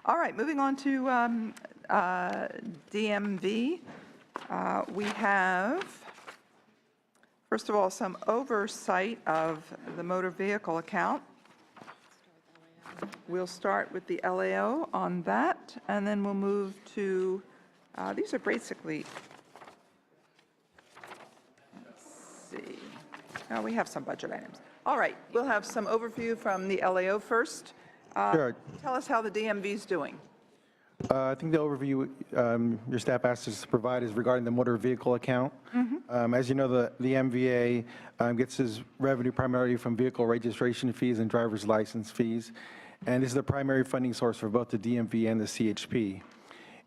All right, moving on to DMV. We have, first of all, some oversight of the motor vehicle account. We'll start with the LAO on that, and then we'll move to, these are basically, let's see, we have some budget items. All right, we'll have some overview from the LAO first. Sure. Tell us how the DMV is doing. I think the overview your staff asked us to provide is regarding the motor vehicle account. As you know, the MVA gets its revenue primarily from vehicle registration fees and driver's license fees, and this is the primary funding source for both the DMV and the CHP.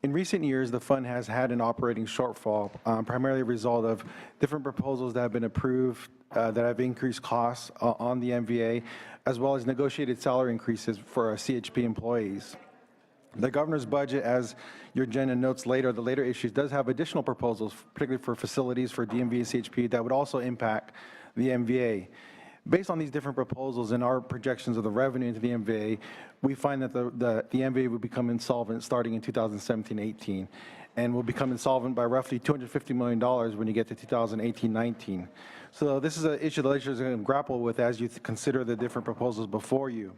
In recent years, the fund has had an operating shortfall, primarily a result of different proposals that have been approved that have increased costs on the MVA, as well as negotiated salary increases for CHP employees. The governor's budget, as your agenda notes later, the later issues, does have additional proposals, particularly for facilities for DMV and CHP, that would also impact the MVA. Based on these different proposals and our projections of the revenue into the MVA, we find that the MVA will become insolvent starting in 2017-18, and will become insolvent by roughly $250 million when you get to 2018-19. So this is an issue the legislature is going to grapple with as you consider the different proposals before you.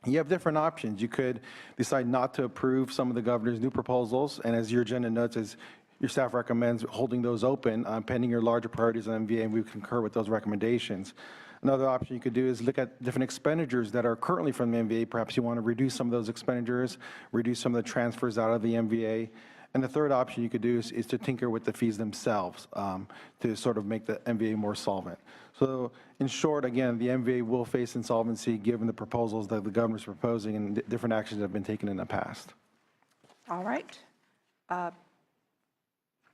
You have different options. You could decide not to approve some of the governor's new proposals, and as your agenda notes, as your staff recommends holding those open pending your larger priorities on MVA, and we concur with those recommendations. Another option you could do is look at different expenditures that are currently from the MVA. Perhaps you want to reduce some of those expenditures, reduce some of the transfers out of the MVA. And the third option you could do is to tinker with the fees themselves to sort of make the MVA more solvent. So in short, again, the MVA will face insolvency given the proposals that the governor is proposing and different actions that have been taken in the past. All right.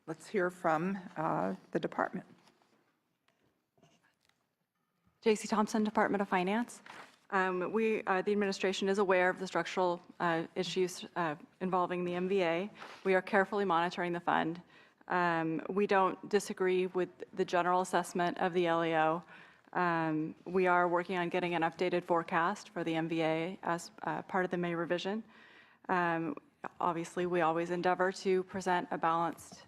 Let's hear from the department. J.C. Thompson, Department of Finance. The administration is aware of the structural issues involving the MVA. We are carefully monitoring the fund. We don't disagree with the general assessment of the LAO. We are working on getting an updated forecast for the MVA as part of the May revision. Obviously, we always endeavor to present a balanced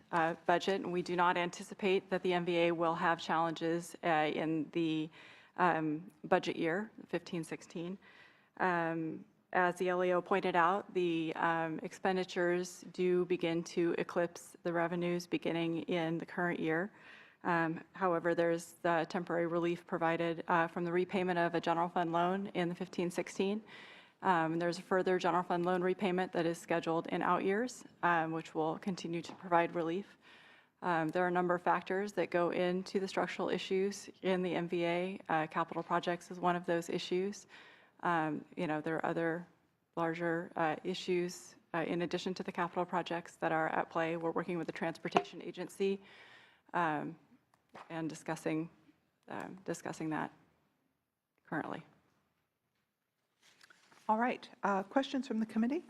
budget, and we do not anticipate that the MVA will have challenges in the budget year, 15-16. As the LAO pointed out, the expenditures do begin to eclipse the revenues beginning in the current year. However, there's the temporary relief provided from the repayment of a general fund loan in the 15-16. There's a further general fund loan repayment that is scheduled in out years, which will continue to provide relief. There are a number of factors that go into the structural issues in the MVA. Capital projects is one of those issues. There are other larger issues in addition to the capital projects that are at play. We're working with the transportation agency and discussing that currently. All right. Questions from the committee?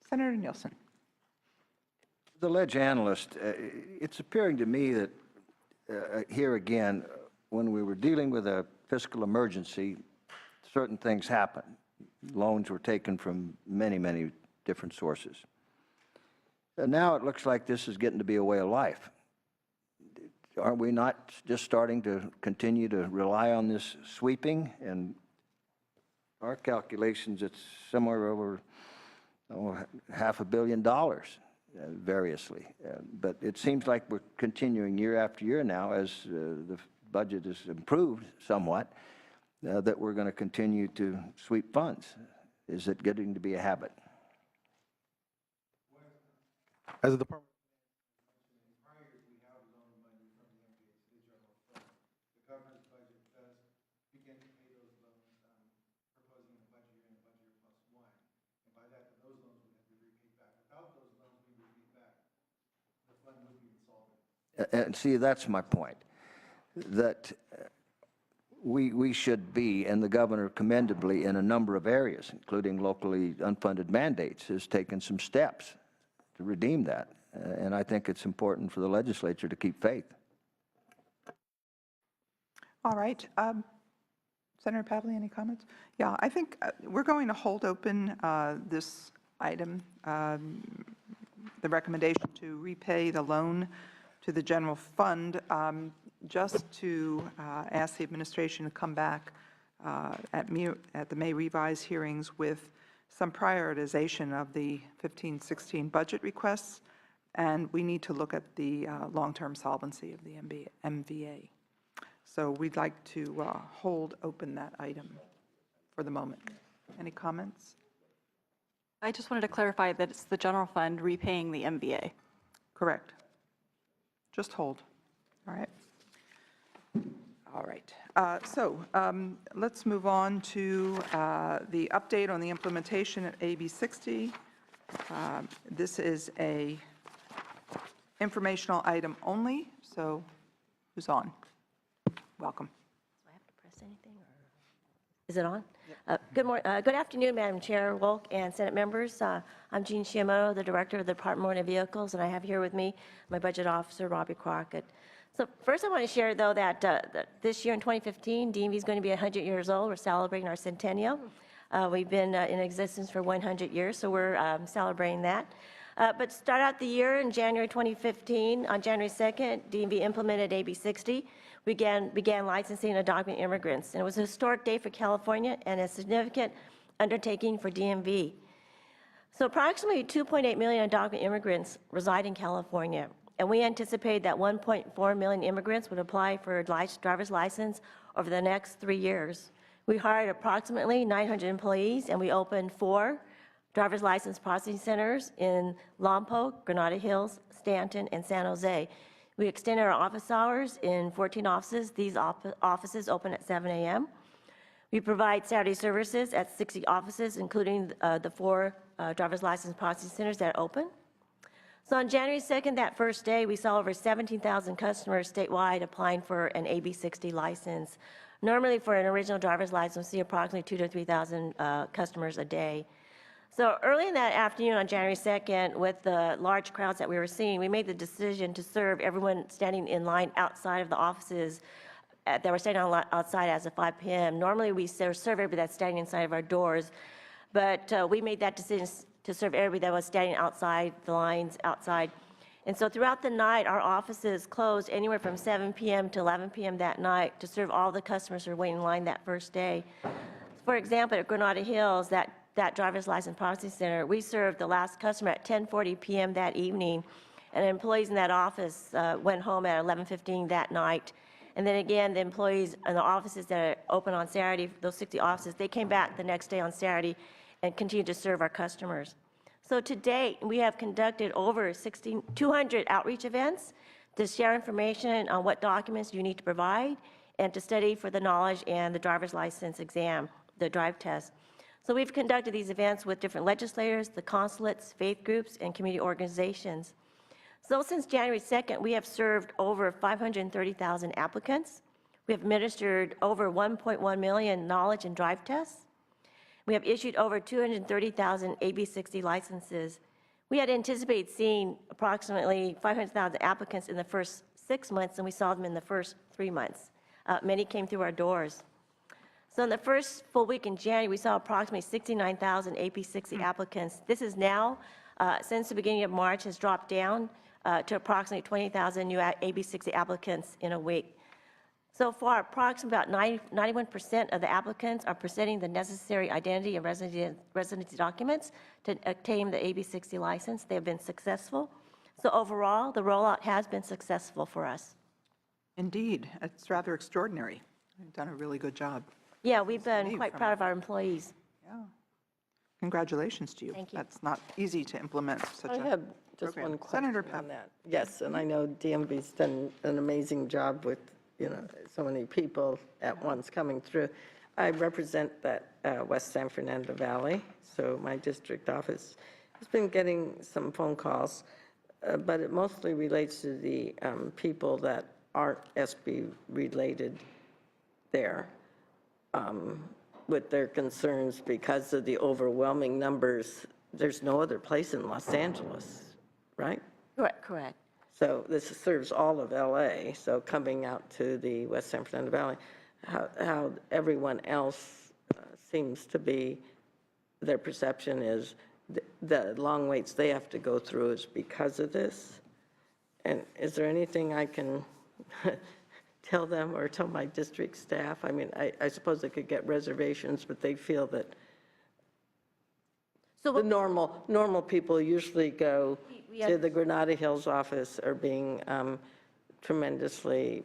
Senator Nielsen. The ledge analyst, it's appearing to me that here again, when we were dealing with a fiscal emergency, certain things happened. Loans were taken from many, many different sources. And now it looks like this is getting to be a way of life. Are we not just starting to continue to rely on this sweeping? And our calculations, it's somewhere over $500 million. Variously, but it seems like we're continuing year after year now as the budget is improved somewhat, that we're going to continue to sweep funds. Is it getting to be a habit? As a department, in prior years, we have loaned money from the MVA to the general fund. The governor's budget does begin to pay those loans, proposing a budget year and a budget year plus one. And by that, those loans would have to be repaid back. Without those loans being repaid back, the fund would be insolvent. And see, that's my point, that we should be, and the governor commendably in a number of areas, including locally unfunded mandates, has taken some steps to redeem that. And I think it's important for the legislature to keep faith. All right. Senator Pavley, any comments? Yeah, I think we're going to hold open this item, the recommendation to repay the loan to the general fund, just to ask the administration to come back at the May revised hearings with some prioritization of the 15-16 budget requests, and we need to look at the long-term solvency of the MVA. So we'd like to hold open that item for the moment. Any comments? I just wanted to clarify that it's the general fund repaying the MVA. Correct. Just hold. All right. All right. Let's move on to the update on the implementation of AB 60. This is a informational item only, so who's on? Welcome. Do I have to press anything, or is it on? Good afternoon, Madam Chair, Wolk, and Senate members. I'm Jean Shiamoto, the Director of the Department of Motor Vehicles, and I have here with me my Budget Officer, Robbie Crockett. So first I want to share, though, that this year in 2015, DMV is going to be 100 years old. We're celebrating our centennial. We've been in existence for 100 years, so we're celebrating that. But start out the year in January 2015, on January 2nd, DMV implemented AB 60. We began licensing undocumented immigrants. And it was a historic day for California and a significant undertaking for DMV. So approximately 2.8 million undocumented immigrants reside in California. And we anticipate that 1.4 million immigrants would apply for a driver's license over the next 3 years. We hired approximately 900 employees, and we opened 4 driver's license processing centers in Lompoc, Granada Hills, Stanton, and San Jose. We extended our office hours in 14 offices. These offices open at 7 a.m. We provide Saturday services at 60 offices, including the 4 driver's license processing centers that open. So on January 2nd, that first day, we saw over 17,000 customers statewide applying for an AB 60 license. Normally, for an original driver's license, we see approximately 2,000 to 3,000 customers a day. So early in that afternoon on January 2nd, with the large crowds that we were seeing, we made the decision to serve everyone standing in line outside of the offices that were standing outside as of 5 p.m. Normally, we serve everybody that's standing inside of our doors, but we made that decision to serve everybody that was standing outside the lines outside. And so throughout the night, our offices closed anywhere from 7 p.m. to 11 p.m. that night to serve all the customers who were waiting in line that first day. For example, at Granada Hills, that driver's license processing center, we served the last customer at 10:40 p.m. that evening, and employees in that office went home at 11:15 that night. And then again, the employees in the offices that are open on Saturday, those 60 offices, they came back the next day on Saturday and continued to serve our customers. So to date, we have conducted over 200 outreach events to share information on what documents you need to provide and to study for the knowledge and the driver's license exam, the drive test. So we've conducted these events with different legislators, the consulates, faith groups, and community organizations. So since January 2nd, we have served over 530,000 applicants. We have administered over 1.1 million knowledge and drive tests. We have issued over 230,000 AB 60 licenses. We had anticipated seeing approximately 500,000 applicants in the first 6 months, and we saw them in the first 3 months. Many came through our doors. So in the first full week in January, we saw approximately 69,000 AP 60 applicants. This is now, since the beginning of March, has dropped down to approximately 20,000 new AB 60 applicants in a week. So far, approximately about 91% of the applicants are presenting the necessary identity and residency documents to obtain the AB 60 license. They have been successful. So overall, the rollout has been successful for us. Indeed. It's rather extraordinary. You've done a really good job. Yeah, we've been quite proud of our employees. Yeah. Congratulations to you. Thank you. That's not easy to implement such a I have just program. one question Senator Pep. on that. Yes, and I know DMV's done an amazing job with, so many people at once coming through. I represent that West San Fernando Valley, so my district office has been getting some phone calls, but it mostly relates to the people that aren't SB related there. With their concerns because of the overwhelming numbers. There's no other place in Los Angeles, right? Correct. So this serves all of LA, so coming out to the West San Fernando Valley, how everyone else seems to be, their perception is the long waits they have to go through is because of this. And is there anything I can tell them or tell my district staff? I mean, I suppose they could get reservations, but they feel that So the normal people usually go We to have- the Granada Hills office are being tremendously,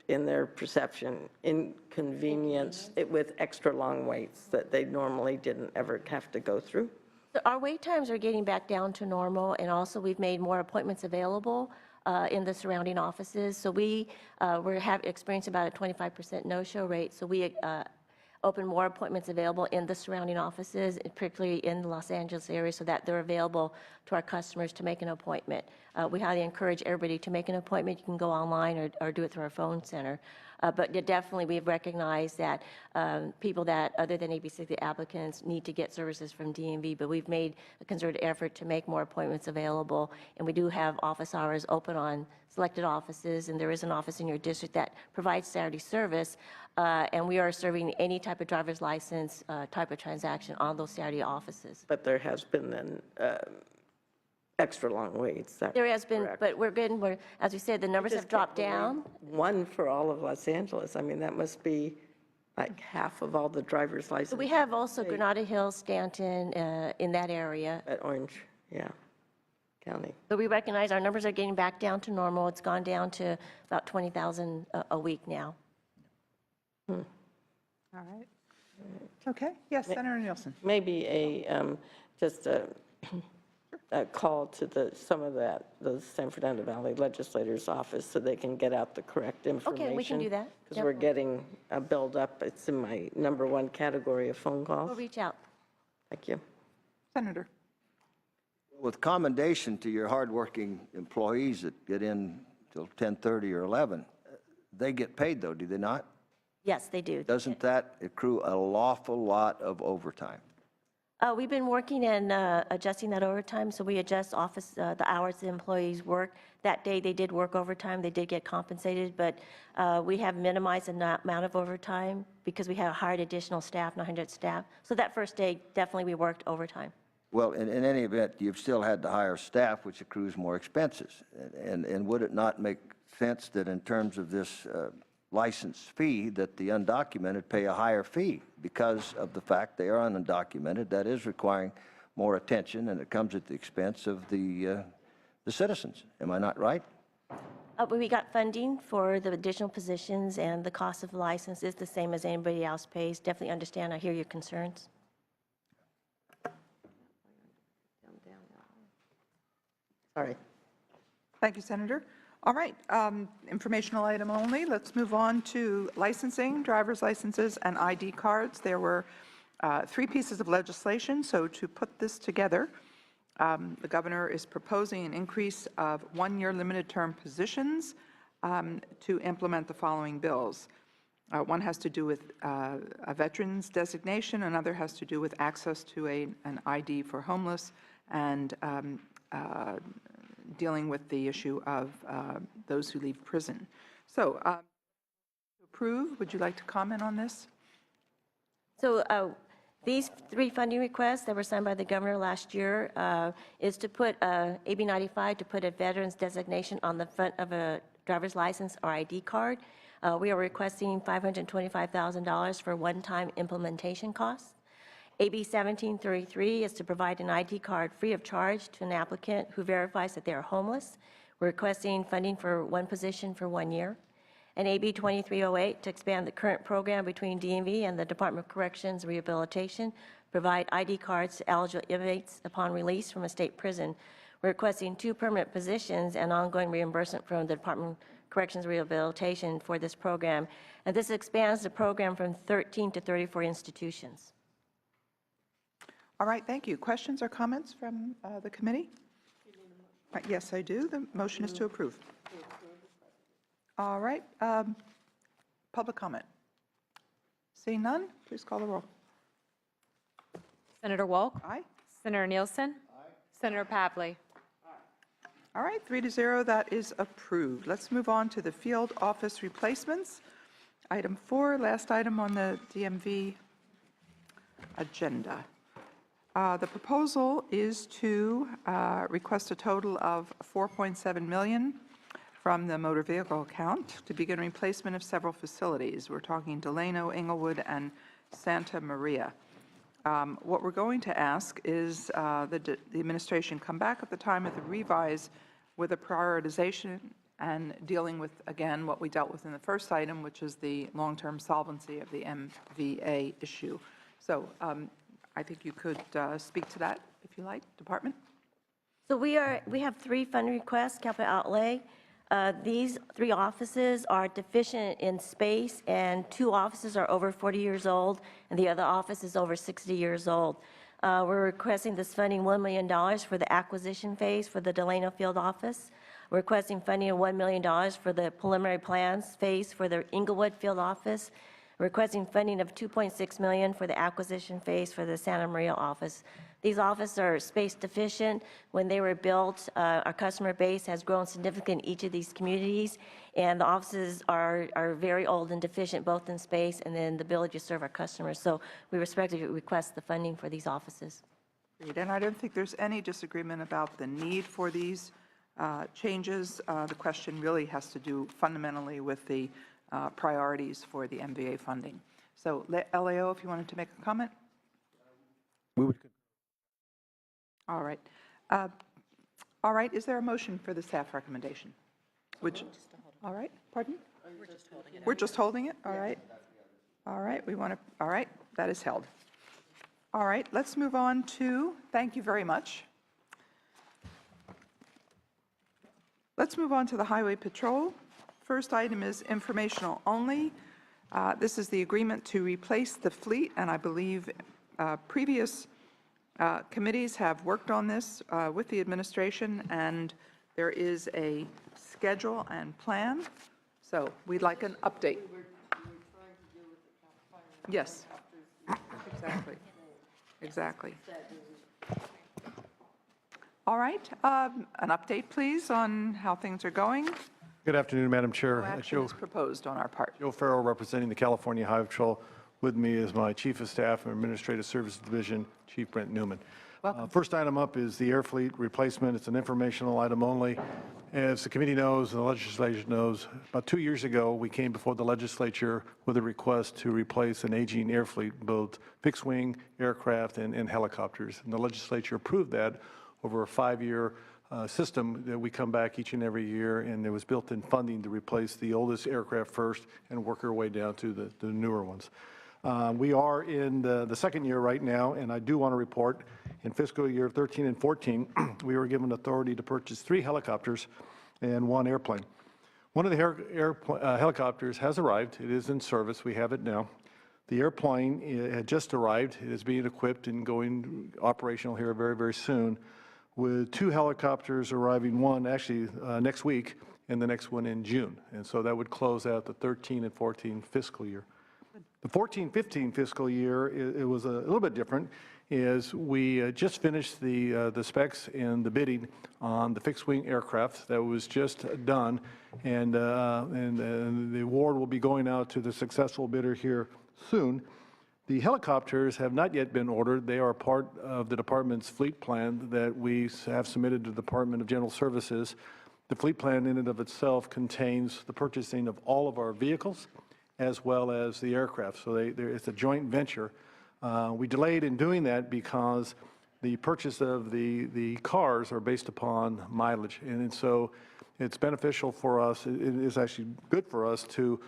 in their perception, inconvenienced with extra long waits that they normally didn't ever have to go through. So our wait times are getting back down to normal, and also we've made more appointments available in the surrounding offices. So we have experienced about a 25% no-show rate, so we open more appointments available in the surrounding offices, particularly in the Los Angeles area, so that they're available to our customers to make an appointment. We highly encourage everybody to make an appointment. You can go online or do it through our phone center. But definitely, we've recognized that people that, other than AB60 applicants, need to get services from DMV, but we've made a concerted effort to make more appointments available, and we do have office hours open on selected offices, and there is an office in your district that provides Saturday service, and we are serving any type of driver's license type of transaction on those Saturday offices. But there has been then extra long waits. That's There has been, correct. but as we said, the numbers have Just dropped can't down. believe one for all of Los Angeles. I mean, that must be like half of all the driver's licenses. So we have also Granada Hills, Stanton, in that area. At Orange, yeah, County. But we recognize our numbers are getting back down to normal. It's gone down to about 20,000 a week now. All right. Okay, yes, Senator Nielsen. Maybe just a call to some of the San Fernando Valley legislators' office so they can get out the correct information. Okay, we can do that. Because we're getting a buildup. It's in my #1 category of phone We'll calls. reach out. Thank you. Senator. With commendation to your hardworking employees that get in till 10:30 or 11, they get paid though, do they not? Yes, they do. Doesn't that accrue an awful lot of overtime? We've been working and adjusting that overtime, so we adjust office, the hours the employees work. That day, they did work overtime, they did get compensated, but we have minimized the amount of overtime because we have hired additional staff, 900 staff. So that first day, definitely we worked overtime. Well, in any event, you've still had to hire staff, which accrues more expenses. And would it not make sense that in terms of this license fee, that the undocumented pay a higher fee because of the fact they are undocumented? That is requiring more attention, and it comes at the expense of the citizens. Am I not right? But we got funding for the additional positions, and the cost of the license is the same as anybody else pays. Definitely understand, I hear your concerns. Sorry. Thank you, Senator. All right, informational item only. Let's move on to licensing, driver's licenses, and ID cards. There were 3 pieces of legislation, so to put this together, the governor is proposing an increase of 1-year limited term positions to implement the following bills. One has to do with a veteran's designation, another has to do with access to an ID for homeless, and dealing with the issue of those who leave prison. So, to approve, would you like to comment on this? So these 3 funding requests that were signed by the governor last year is to put AB 95, to put a veteran's designation on the front of a driver's license or ID card. We are requesting $525,000 for one-time implementation costs. AB 1733 is to provide an ID card free of charge to an applicant who verifies that they are homeless. We're requesting funding for 1 position for 1 year. And AB 2308 to expand the current program between DMV and the Department of Corrections Rehabilitation, provide ID cards to eligible inmates upon release from a state prison. We're requesting 2 permanent positions and ongoing reimbursement from the Department of Corrections Rehabilitation for this program. And this expands the program from 13 to 34 institutions. All right, thank you. Questions or comments from the committee? Yes, I do. The motion is to approve. All right, public comment. Seeing none, please call the roll. Senator Wolk? Aye. Senator Nielsen? Aye. Senator Pavley? All right, 3-0, that is approved. Let's move on to the field office replacements. Item 4, last item on the DMV agenda. The proposal is to request a total of $4.7 million from the motor vehicle account to begin replacement of several facilities. We're talking Delano, Inglewood, and Santa Maria. What we're going to ask is the administration come back at the time of the revise with a prioritization and dealing with, again, what we dealt with in the first item, which is the long-term solvency of the MVA issue. So I think you could speak to that, if you like, Department. So we have 3 fund requests, capital outlay. These 3 offices are deficient in space, and 2 offices are over 40 years old, and the other office is over 60 years old. We're requesting this funding $1 million for the acquisition phase for the Delano Field office. We're requesting funding of $1 million for the preliminary plans phase for the Inglewood Field office. We're requesting funding of $2.6 million for the acquisition phase for the Santa Maria office. These offices are space deficient. When they were built, our customer base has grown significantly in each of these communities, and the offices are very old and deficient both in space and in the ability to serve our customers. So we respectfully request the funding for these offices. Great. And I don't think there's any disagreement about the need for these changes. The question really has to do fundamentally with the priorities for the MVA funding. So LAO, if you wanted to make a comment. We would. All right. All right, is there a motion for the staff recommendation? All right, pardon? We're just holding it? All right. All right, all right, that is held. All right, let's move on to, thank you very much. Let's move on to the Highway Patrol. First item is informational only. This is the agreement to replace the fleet, and I believe previous committees have worked on this with the administration, and there is a schedule and plan. So we'd like an update. Yes, exactly. Exactly. All right, an update, please, on how things are going. Good afternoon, Madam Chair. No action is proposed on our part. Joe Farrell, representing the California Highway Patrol. With me is my Chief of Staff and Administrative Services Division, Chief Brent Newman. First item up is the air fleet replacement. It's an informational item only. As the committee knows and the legislature knows, about 2 years ago, we came before the legislature with a request to replace an aging air fleet, both fixed-wing aircraft and helicopters. And the legislature approved that over a 5-year system that we come back each and every year, and there was built-in funding to replace the oldest aircraft first and work our way down to the newer ones. We are in the second year right now, and I do want to report in fiscal year 13 and 14, we were given authority to purchase 3 helicopters and 1 airplane. One of the helicopters has arrived. It is in service. We have it now. The airplane had just arrived. It is being equipped and going operational here very, very soon, with 2 helicopters arriving, one actually next week and the next one in June. And so that would close out the 13 and 14 fiscal year. The 14-15 fiscal year, it was a little bit different, is we just finished the specs and the bidding on the fixed-wing aircraft that was just done, and the award will be going out to the successful bidder here soon. The helicopters have not yet been ordered. They are part of the department's fleet plan that we have submitted to the Department of General Services. The fleet plan in and of itself contains the purchasing of all of our vehicles as well as the aircraft. So it's a joint venture. We delayed in doing that because the purchase of the cars are based upon mileage. And so it's beneficial for us. It is actually good for us to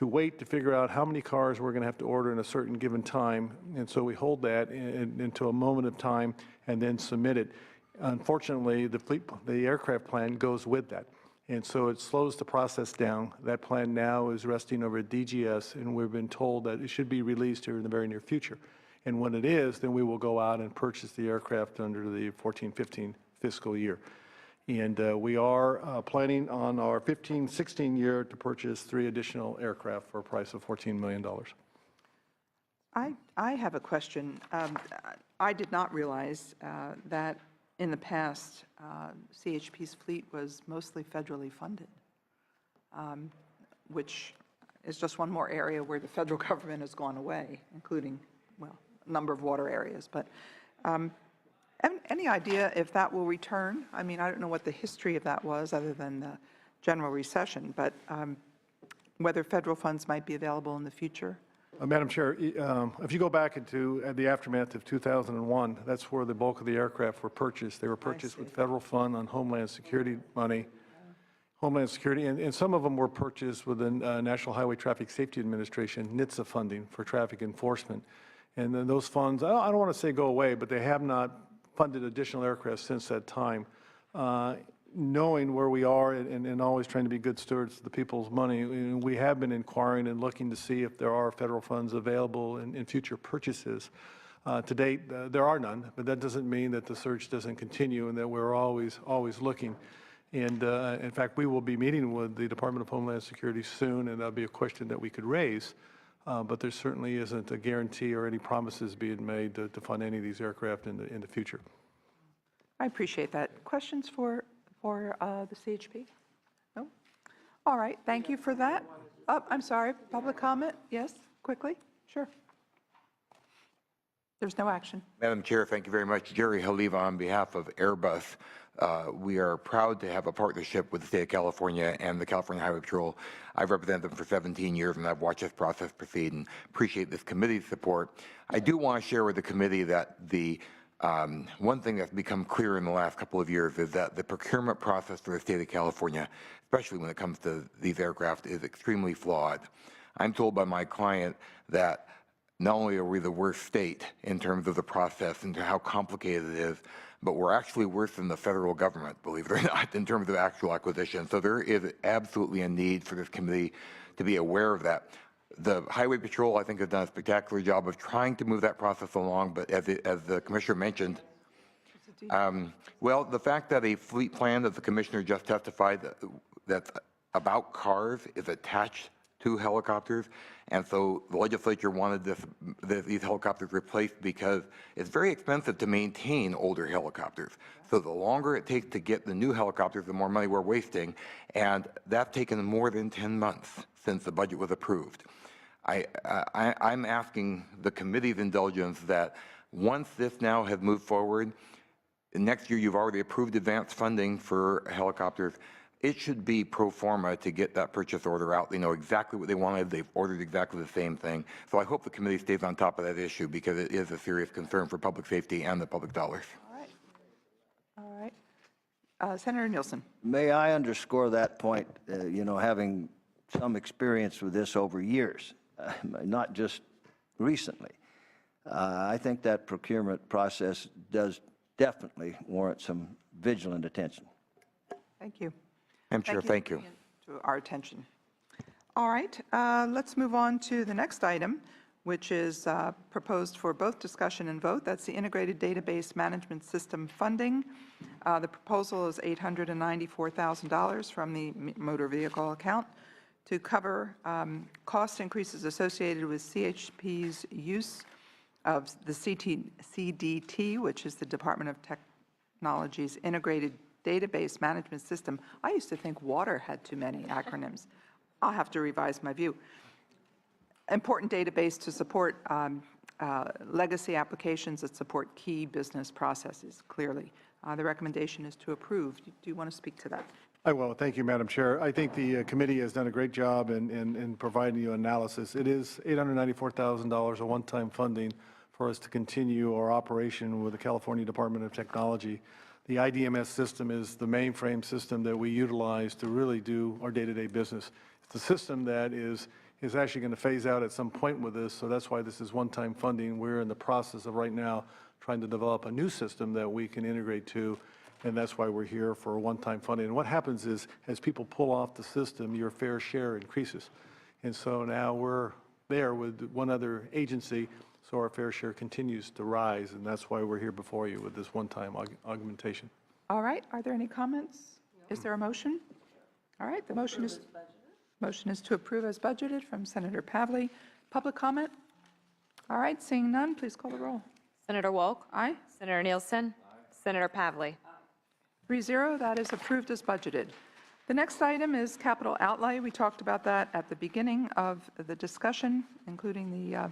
wait to figure out how many cars we're going to have to order in a certain given time. And so we hold that until a moment of time and then submit it. Unfortunately, the aircraft plan goes with that. And so it slows the process down. That plan now is resting over at DGS, and we've been told that it should be released here in the very near future. And when it is, then we will go out and purchase the aircraft under the 14-15 fiscal year. And we are planning on our 15-16 year to purchase 3 additional aircraft for a price of $14 million. I have a question. I did not realize that in the past, CHP's fleet was mostly federally funded, which is just one more area where the federal government has gone away, including, well, a number of water areas. But Any idea if that will return? I mean, I don't know what the history of that was, other than the general recession, but whether federal funds might be available in the future? Madam Chair, if you go back into the aftermath of 2001, that's where the bulk of the aircraft were purchased. They were purchased with federal fund on Homeland Security money, Homeland Security, and some of them were purchased with the National Highway Traffic Safety Administration, NHTSA funding for traffic enforcement. And then those funds, I don't want to say go away, but they have not funded additional aircraft since that time. Knowing where we are and always trying to be good stewards of the people's money, we have been inquiring and looking to see if there are federal funds available in future purchases. To date, there are none, but that doesn't mean that the search doesn't continue and that we're always looking. And in fact, we will be meeting with the Department of Homeland Security soon, and that'll be a question that we could raise. But there certainly isn't a guarantee or any promises being made to fund any of these aircraft in the future. I appreciate that. Questions for the CHP? No? All right, thank you for that. Oh, I'm sorry, public comment? Yes, quickly? Sure. There's no action. Madam Chair, thank you very much. Jerry Haliva on behalf of Airbus. We are proud to have a partnership with the state of California and the California Highway Patrol. I've represented them for 17 years, and I've watched this process proceed and appreciate this committee's support. I do want to share with the committee that the one thing that's become clear in the last couple of years is that the procurement process for the state of California, especially when it comes to these aircraft, is extremely flawed. I'm told by my client that not only are we the worst state in terms of the process and how complicated it is, but we're actually worse than the federal government, believe it or not, in terms of actual acquisition. So there is absolutely a need for this committee to be aware of that. The Highway Patrol, I think, has done a spectacular job of trying to move that process along, but as the Commissioner mentioned, well, the fact that a fleet plan that the Commissioner just testified that's about cars is attached to helicopters, and so the legislature wanted these helicopters replaced because it's very expensive to maintain older helicopters. So the longer it takes to get the new helicopters, the more money we're wasting, and that's taken more than 10 months since the budget was approved. I'm asking the committee's indulgence that once this now has moved forward, next year you've already approved advanced funding for helicopters. It should be pro forma to get that purchase order out. They know exactly what they wanted. They've ordered exactly the same thing. So I hope the committee stays on top of that issue because it is a serious concern for public safety and the public dollars. All right. Senator Nielsen. May I underscore that point, having some experience with this over years, not just recently. I think that procurement process does definitely warrant some vigilant attention. Thank you. Madam Chair, thank you. To our attention. All right, let's move on to the next item, which is proposed for both discussion and vote. That's the Integrated Database Management System funding. The proposal is $894,000 from the motor vehicle account to cover cost increases associated with CHP's use of the CDT, which is the Department of Technology's Integrated Database Management System. I used to think water had too many acronyms. I'll have to revise my view. Important database to support legacy applications that support key business processes, clearly. The recommendation is to approve. Do you want to speak to that? I will. Thank you, Madam Chair. I think the committee has done a great job in providing you analysis. It is $894,000 of one-time funding for us to continue our operation with the California Department of Technology. The IDMS system is the mainframe system that we utilize to really do our day-to-day business. It's a system that is actually going to phase out at some point with this, so that's why this is one-time funding. We're in the process of right now trying to develop a new system that we can integrate to, and that's why we're here for one-time funding. And what happens is, as people pull off the system, your fair share increases. And so now we're there with one other agency, so our fair share continues to rise, and that's why we're here before you with this one-time augmentation. All right, are there any comments? Is there a motion? All right, the motion is to approve as budgeted from Senator Pavley. Public comment? All right, seeing none, please call the roll. Senator Wolk? Aye. Senator Nielsen? Senator Pavley? 3-0, that is approved as budgeted. The next item is capital outlay. We talked about that at the beginning of the discussion, including the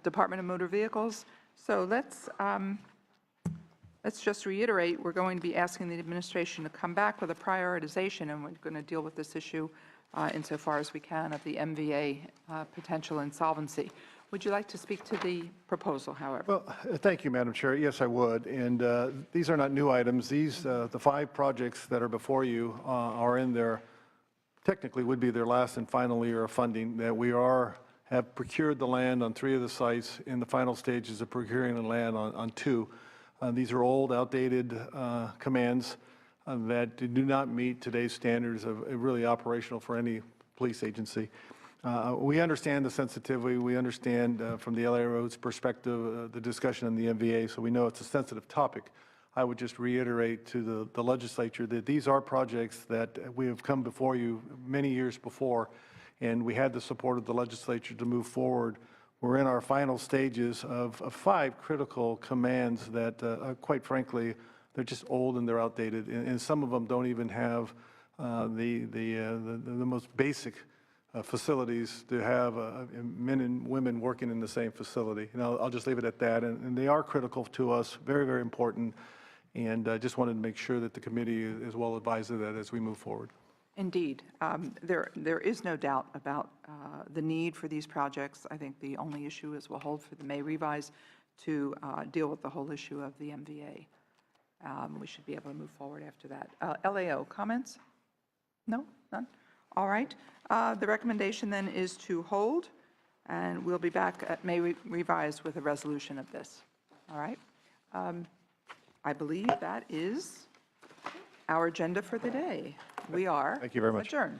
Department of Motor Vehicles. So let's just reiterate, we're going to be asking the administration to come back with a prioritization, and we're going to deal with this issue insofar as we can of the MVA potential insolvency. Would you like to speak to the proposal, however? Well, thank you, Madam Chair. Yes, I would. And these are not new items. These, the 5 projects that are before you are in their, technically would be their last and final year of funding, that we have procured the land on 3 of the sites, in the final stages of procuring the land on 2. These are old, outdated commands that do not meet today's standards of really operational for any police agency. We understand the sensitivity. We understand from the LA Roads perspective the discussion in the MVA, so we know it's a sensitive topic. I would just reiterate to the legislature that these are projects that we have come before you many years before, and we had the support of the legislature to move forward. We're in our final stages of 5 critical commands that, quite frankly, they're just old and they're outdated, and some of them don't even have the most basic facilities to have men and women working in the same facility. And I'll just leave it at that. And they are critical to us, very, very important. And I just wanted to make sure that the committee is well advised of that as we move forward. Indeed. There is no doubt about the need for these projects. I think the only issue is we'll hold for the May revise to deal with the whole issue of the MVA. We should be able to move forward after that. LAO, comments? No? None? All right. The recommendation then is to hold, and we'll be back at May revise with a resolution of this. All right. I believe that is our agenda for the day. We are Thank you very much. adjourned.